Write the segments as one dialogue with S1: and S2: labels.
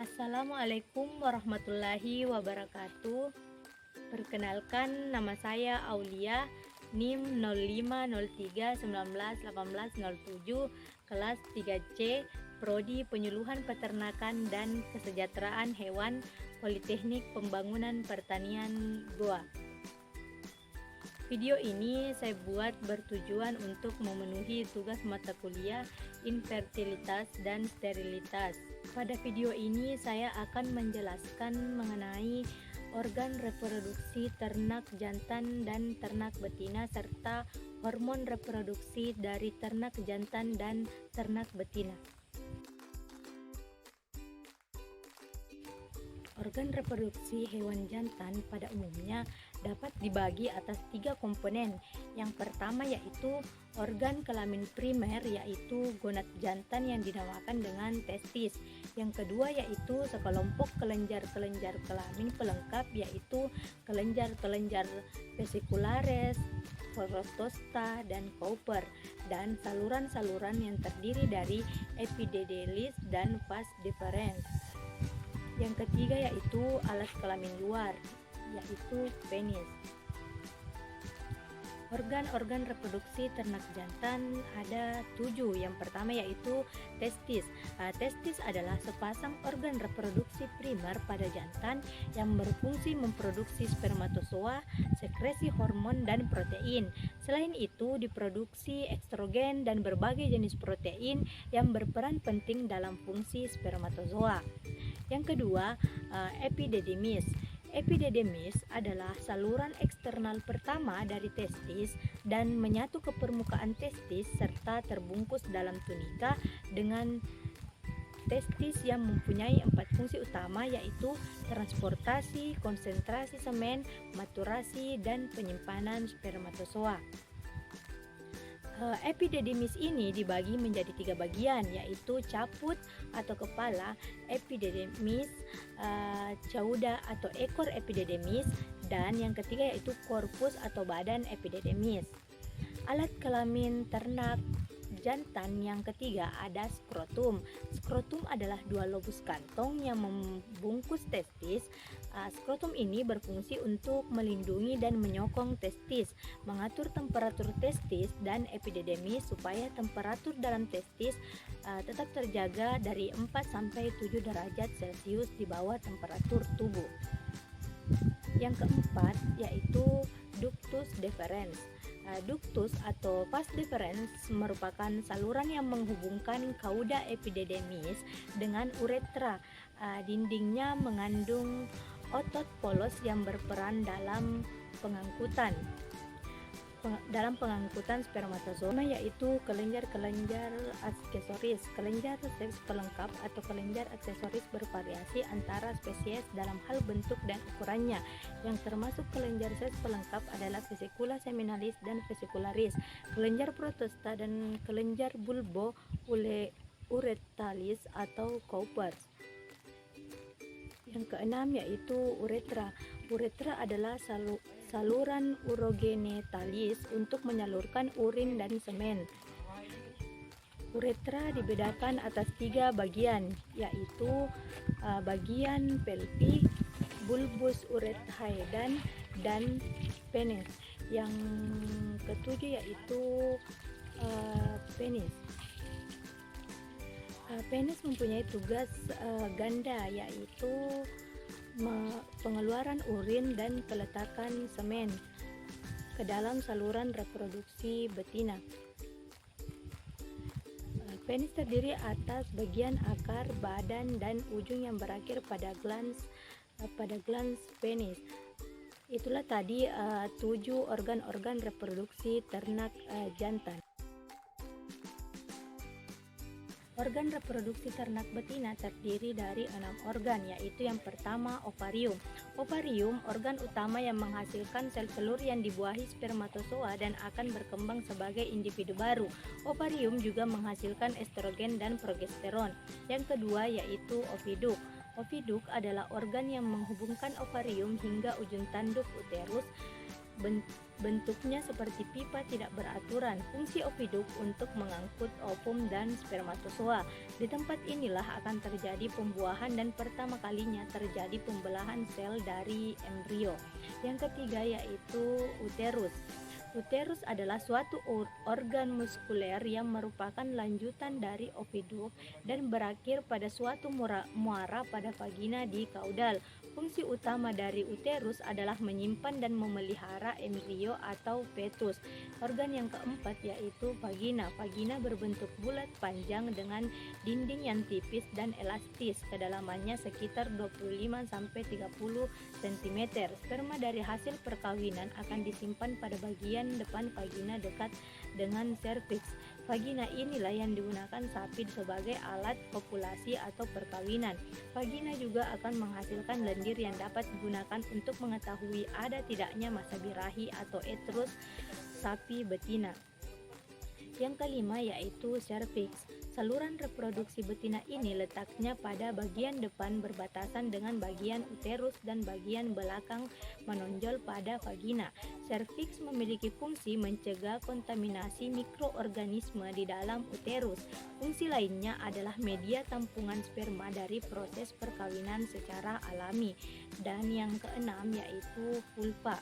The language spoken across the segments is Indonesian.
S1: Assalamualaikum warahmatullahi wabarakatuh. Perkenalkan, nama saya Aulia, NIM 0503191807, kelas 3C, Prodi Penyuluhan Peternakan dan Kesejahteraan Hewan, Politeknik Pembangunan Pertanian Goa. Video ini saya buat bertujuan untuk memenuhi tugas mata kuliah infertilitas dan sterilitas. Pada video ini saya akan menjelaskan mengenai organ reproduksi ternak jantan dan ternak betina serta hormon reproduksi dari ternak jantan dan ternak betina. Organ reproduksi hewan jantan pada umumnya dapat dibagi atas 3 komponen. Yang pertama yaitu organ kelamin primer, yaitu gonad jantan yang dinamakan dengan testis. Yang kedua yaitu sekelompok kelenjar-kelenjar kelamin pelengkap, yaitu kelenjar-kelenjar vesiculares, protosta, dan Cowper, dan saluran-saluran yang terdiri dari epididymis dan vas deferens. Yang ketiga yaitu alat kelamin luar, yaitu penis. Organ-organ reproduksi ternak jantan ada 7. Yang pertama yaitu testis. Testis adalah sepasang organ reproduksi primer pada jantan yang berfungsi memproduksi spermatozoa, sekresi hormon dan protein. Selain itu diproduksi estrogen dan berbagai jenis protein yang berperan penting dalam fungsi spermatozoa. Yang kedua, epididymis. Epididymis adalah saluran eksternal pertama dari testis dan menyatu ke permukaan testis serta terbungkus dalam tunika dengan testis yang mempunyai 4 fungsi utama, yaitu transportasi, konsentrasi semen, maturasi, dan penyimpanan spermatozoa. Epididymis ini dibagi menjadi 3 bagian, yaitu caput atau kepala epididymis, cauda atau ekor epididymis, dan yang ketiga yaitu korpus atau badan epididymis. Alat kelamin ternak jantan yang ketiga ada skrotum. Skrotum adalah 2 lobus kantong yang membungkus testis. Skrotum ini berfungsi untuk melindungi dan menyokong testis, mengatur temperatur testis dan epididymis supaya temperatur dalam testis tetap terjaga dari 4 sampai 7 derajat Celcius di bawah temperatur tubuh. Yang keempat yaitu ductus deferens. Ductus atau vas deferens merupakan saluran yang menghubungkan cauda epididymis dengan uretra. Dindingnya mengandung otot polos yang berperan dalam pengangkutan spermatozoa, yaitu kelenjar-kelenjar aksesoris. Kelenjar seks pelengkap atau kelenjar aksesoris bervariasi antara spesies dalam hal bentuk dan ukurannya. Yang termasuk kelenjar seks pelengkap adalah vesicula seminalis dan vesicularis, kelenjar protosta, dan kelenjar bulbo uretalis atau Cowper. Yang keenam yaitu uretra. Uretra adalah saluran urogenetalis untuk menyalurkan urin dan semen. Uretra dibedakan atas 3 bagian, yaitu bagian pelvi, bulbus urethrae dan penis. Yang ketujuh yaitu penis. Penis mempunyai tugas ganda, yaitu pengeluaran urin dan peletakan semen ke dalam saluran reproduksi betina. Penis terdiri atas bagian akar, badan, dan ujung yang berakhir pada glans penis. Itulah tadi 7 organ-organ reproduksi ternak jantan. Organ reproduksi ternak betina terdiri dari 6 organ, yaitu yang pertama ovarium. Ovarium organ utama yang menghasilkan sel telur yang dibuahi spermatozoa dan akan berkembang sebagai individu baru. Ovarium juga menghasilkan estrogen dan progesteron. Yang kedua yaitu oviduk. Oviduk adalah organ yang menghubungkan ovarium hingga ujung tanduk uterus. bentuknya seperti pipa tidak beraturan. Fungsi oviduk untuk mengangkut ovum dan spermatozoa. Di tempat inilah akan terjadi pembuahan dan pertama kalinya terjadi pembelahan sel dari embrio. Yang ketiga yaitu uterus. Uterus adalah suatu organ muskuler yang merupakan lanjutan dari oviduk dan berakhir pada suatu muara pada vagina di kaudal. Fungsi utama dari uterus adalah menyimpan dan memelihara embrio atau fetus. Organ yang keempat yaitu vagina. Vagina berbentuk bulat panjang dengan dinding yang tipis dan elastis. Kedalamannya sekitar 25-30 cm. Sperma dari hasil perkawinan akan disimpan pada bagian depan vagina dekat dengan serviks. Vagina inilah yang digunakan sapi sebagai alat kopulasi atau perkawinan. Vagina juga akan menghasilkan lendir yang dapat digunakan untuk mengetahui ada tidaknya masa birahi atau uterus sapi betina. Yang kelima yaitu serviks. Saluran reproduksi betina ini letaknya pada bagian depan berbatasan dengan bagian uterus dan bagian belakang menonjol pada vagina. Serviks memiliki fungsi mencegah kontaminasi mikroorganisme di dalam uterus. Fungsi lainnya adalah media tampungan sperma dari proses perkawinan secara alami. Dan yang keenam yaitu vulva.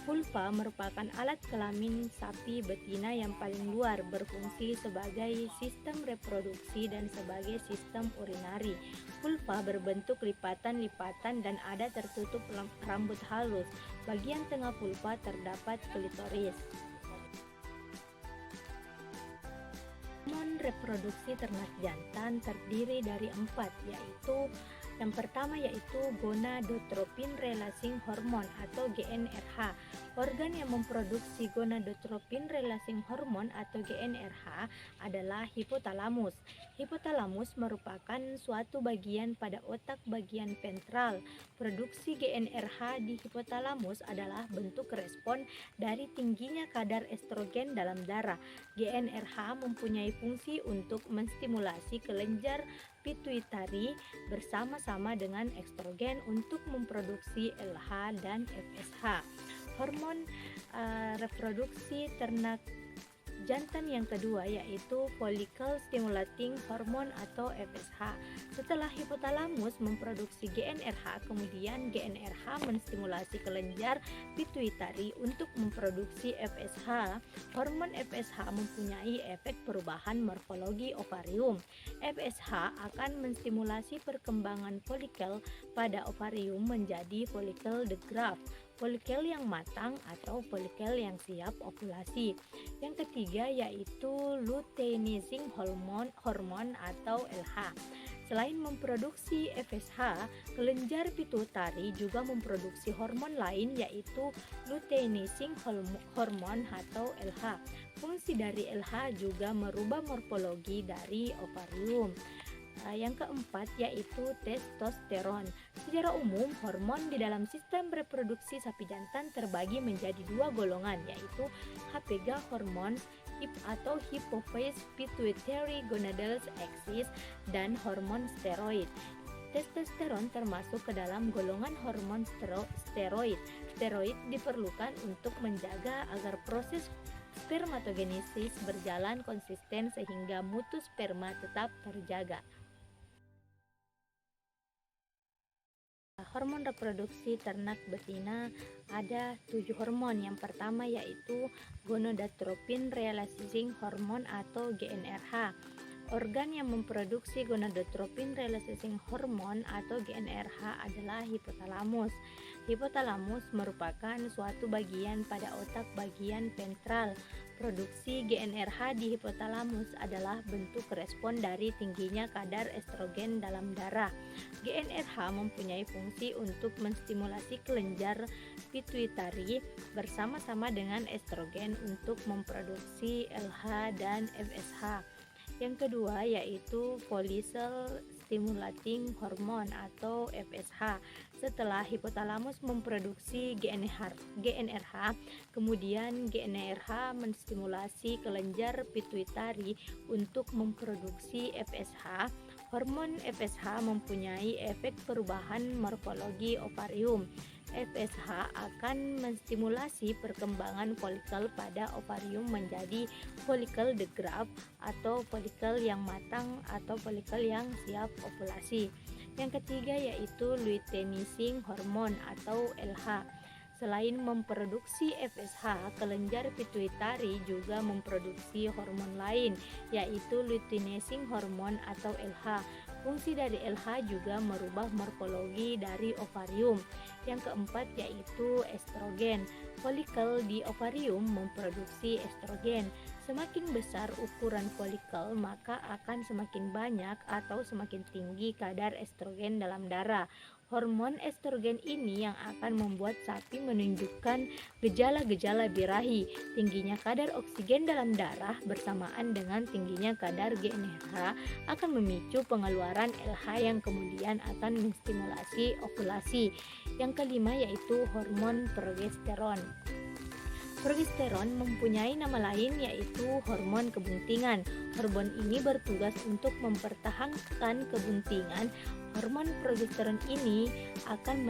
S1: Vulva merupakan alat kelamin sapi betina yang paling luar, berfungsi sebagai sistem reproduksi dan sebagai sistem urinari. Vulva berbentuk lipatan-lipatan dan ada tertutup rambut halus. Bagian tengah vulva terdapat klitoris. Hormon reproduksi ternak jantan terdiri dari 4, yaitu yang pertama yaitu gonadotropin releasing hormone atau GnRH. Organ yang memproduksi gonadotropin releasing hormone atau GnRH adalah hipotalamus. Hipotalamus merupakan suatu bagian pada otak bagian ventral. Produksi GnRH di hipotalamus adalah bentuk respon dari tingginya kadar estrogen dalam darah. GnRH mempunyai fungsi untuk menstimulasi kelenjar pituitari bersama-sama dengan estrogen untuk memproduksi LH dan FSH. Hormon reproduksi ternak jantan yang kedua yaitu follicle stimulating hormone atau FSH. Setelah hipotalamus memproduksi GnRH, kemudian GnRH menstimulasi kelenjar pituitari untuk memproduksi FSH. Hormon FSH mempunyai efek perubahan morfologi ovarium. FSH akan menstimulasi perkembangan folikel pada ovarium menjadi folikel de Graaff, folikel yang matang atau folikel yang siap ovulasi. Yang ketiga yaitu luteinizing hormone atau LH. Selain memproduksi FSH, kelenjar pituitari juga memproduksi hormon lain yaitu luteinizing hormone atau LH. Fungsi dari LH juga merubah morfologi dari ovarium. Yang keempat yaitu testosteron. Secara umum, hormon di dalam sistem reproduksi sapi jantan terbagi menjadi 2 golongan, yaitu HPG hormone atau hypophyse pituitary gonadal axis dan hormon steroid. Testosteron termasuk ke dalam golongan hormon steroid. Steroid diperlukan untuk menjaga agar proses spermatogenesis berjalan konsisten sehingga mutu sperma tetap terjaga. Hormon reproduksi ternak betina ada 7 hormon. Yang pertama yaitu gonadotropin releasing hormone atau GnRH. Organ yang memproduksi gonadotropin releasing hormone atau GnRH adalah hipotalamus. Hipotalamus merupakan suatu bagian pada otak bagian ventral. Produksi GnRH di hipotalamus adalah bentuk respon dari tingginya kadar estrogen dalam darah. GnRH mempunyai fungsi untuk menstimulasi kelenjar pituitari bersama-sama dengan estrogen untuk memproduksi LH dan FSH. Yang kedua yaitu follicle stimulating hormone atau FSH. Setelah hipotalamus memproduksi GnRH, kemudian GnRH menstimulasi kelenjar pituitari untuk memproduksi FSH. Hormon FSH mempunyai efek perubahan morfologi ovarium. FSH akan menstimulasi perkembangan folikel pada ovarium menjadi folikel the graft atau folikel yang matang atau folikel yang siap ovulasi. Yang ketiga yaitu luteinizing hormone atau LH. Selain memproduksi FSH, kelenjar pituitari juga memproduksi hormon lain, yaitu luteinizing hormone atau LH. Fungsi dari LH juga merubah morfologi dari ovarium. Yang keempat yaitu estrogen. Folikel di ovarium memproduksi estrogen. Semakin besar ukuran folikel, maka akan semakin banyak atau semakin tinggi kadar estrogen dalam darah. Hormon estrogen ini yang akan membuat sapi menunjukkan gejala-gejala birahi. Tingginya kadar oksigen dalam darah bersamaan dengan tingginya kadar GnRH akan memicu pengeluaran LH yang kemudian akan menstimulasi ovulasi. Yang kelima yaitu hormon progesteron. Progesteron mempunyai nama lain yaitu hormon kebuntingan. Hormon ini bertugas untuk mempertahankan kebuntingan. Hormon progesteron ini akan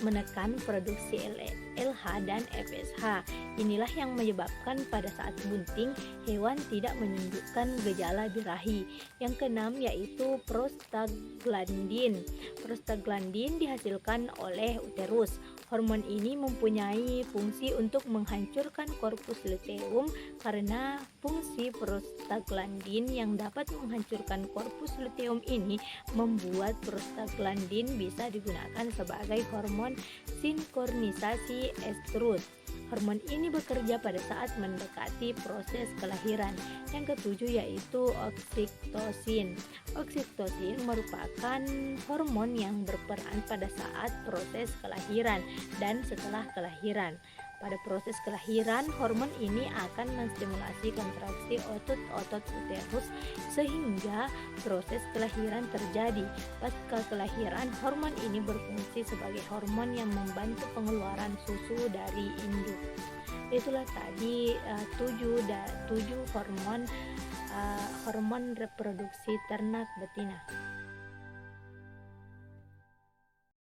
S1: menekan produksi LH dan FSH. Inilah yang menyebabkan pada saat bunting hewan tidak menunjukkan gejala birahi. Yang keenam yaitu prostaglandin. Prostaglandin dihasilkan oleh uterus. Hormon ini mempunyai fungsi untuk menghancurkan korpus luteum karena fungsi prostaglandin yang dapat menghancurkan korpus luteum ini membuat prostaglandin bisa digunakan sebagai hormon sinkronisasi estrus. Hormon ini bekerja pada saat mendekati proses kelahiran. Yang ketujuh yaitu oksitosin. Oksitosin merupakan hormon yang berperan pada saat proses kelahiran dan setelah kelahiran. Pada proses kelahiran, hormon ini akan menstimulasi kontraksi otot-otot uterus sehingga proses kelahiran terjadi. Pasca kelahiran, hormon ini berfungsi sebagai hormon yang membantu pengeluaran susu dari induk. Itulah tadi 7 hormon reproduksi ternak betina.